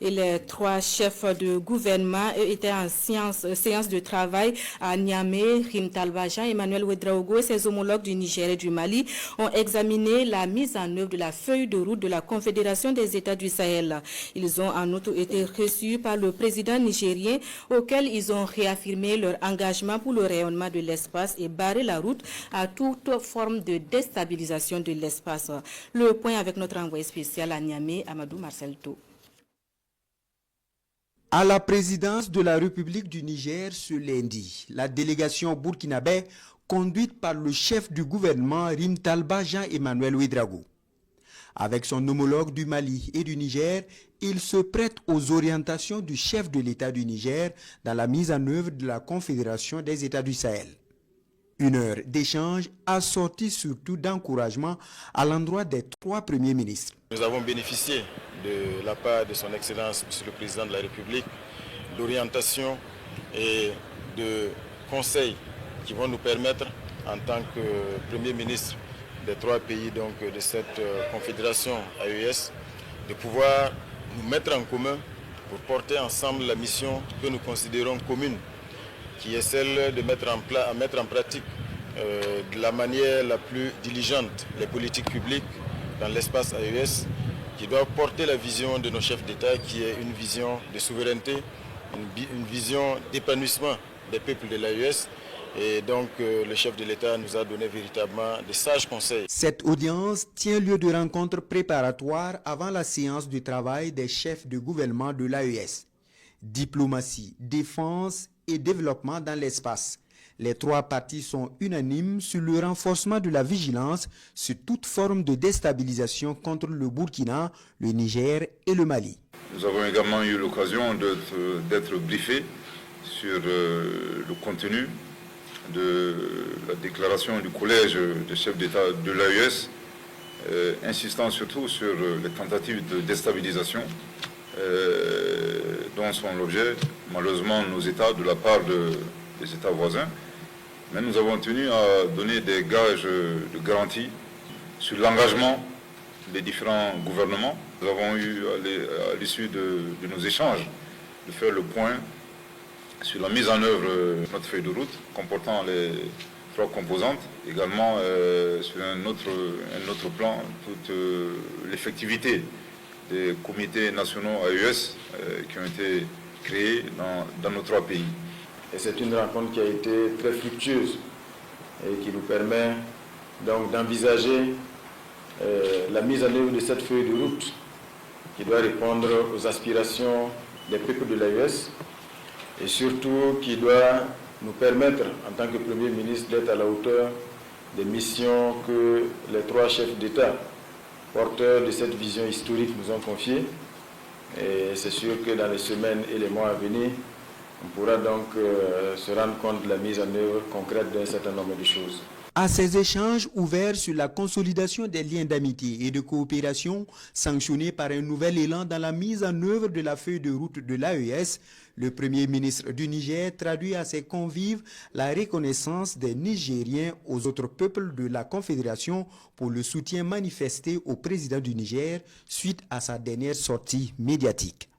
Et les 3 chefs de gouvernement étaient en séance de travail à Niamey. Rim Talba Jean, Emmanuel Ouedraogo et ses homologues du Niger et du Mali ont examiné la mise en œuvre de la feuille de route de la Confédération des États du Sahel. Ils ont en outre été reçus par le président nigérien auquel ils ont réaffirmé leur engagement pour le rayonnement de l'espace et barré la route à toute forme de déstabilisation de l'espace. Le point avec notre envoyé spécial à Niamey, Amadou Marcel To. À la présidence de la République du Niger ce lundi, la délégation burkinabé conduite par le chef du gouvernement Rim Talba Jean-Emmanuel Ouedraogo. Avec son homologue du Mali et du Niger, il se prête aux orientations du chef de l'État du Niger dans la mise en œuvre de la Confédération des États du Sahel. Une heure d'échange assortie surtout d'encouragement à l'endroit des 3 premiers ministres. Nous avons bénéficié de la part de son Excellence, Monsieur le Président de la République, d'orientations et de conseils qui vont nous permettre, en tant que Premier ministre des 3 pays donc, de cette confédération AES, de pouvoir nous mettre en commun pour porter ensemble la mission que nous considérons commune, qui est celle de mettre en pratique de la manière la plus diligente les politiques publiques dans l'espace AES, qui doit porter la vision de nos chefs d'État, qui est une vision de souveraineté, une vision d'épanouissement des peuples de l'AES. Et donc, le chef de l'État nous a donné véritablement de sages conseils. Cette audience tient lieu de rencontre préparatoire avant la séance de travail des chefs de gouvernement de l'AES. Diplomatie, défense et développement dans l'espace. Les 3 parties sont unanimes sur le renforcement de la vigilance sur toute forme de déstabilisation contre le Burkina, le Niger et le Mali. Nous avons également eu l'occasion d'être briefés sur le contenu de la déclaration du collège des chefs d'État de l'AES, insistant surtout sur les tentatives de déstabilisation dont sont l'objet, malheureusement, nos États de la part des États voisins. Mais nous avons tenu à donner des gages de garantie sur l'engagement des différents gouvernements. Nous avons eu, à l'issue de nos échanges, de faire le point sur la mise en œuvre de notre feuille de route comportant les 3 composantes. Également sur un autre plan, toute l'effectivité des comités nationaux AES qui ont été créés dans nos 3 pays. Et c'est une rencontre qui a été très fructueuse et qui nous permet donc d'envisager la mise en œuvre de cette feuille de route qui doit répondre aux aspirations des peuples de l'AES et surtout qui doit nous permettre, en tant que Premier ministre, d'être à la hauteur des missions que les 3 chefs d'État, porteurs de cette vision historique, nous ont confiées. Et c'est sûr que dans les semaines et les mois à venir, on pourra donc se rendre compte de la mise en œuvre concrète d'un certain nombre de choses. À ces échanges ouverts sur la consolidation des liens d'amitié et de coopération, sanctionnés par un nouvel élan dans la mise en œuvre de la feuille de route de l'AES, le Premier ministre du Niger traduit à ses convives la reconnaissance des Nigériens aux autres peuples de la Confédération pour le soutien manifesté au président du Niger suite à sa dernière sortie médiatique.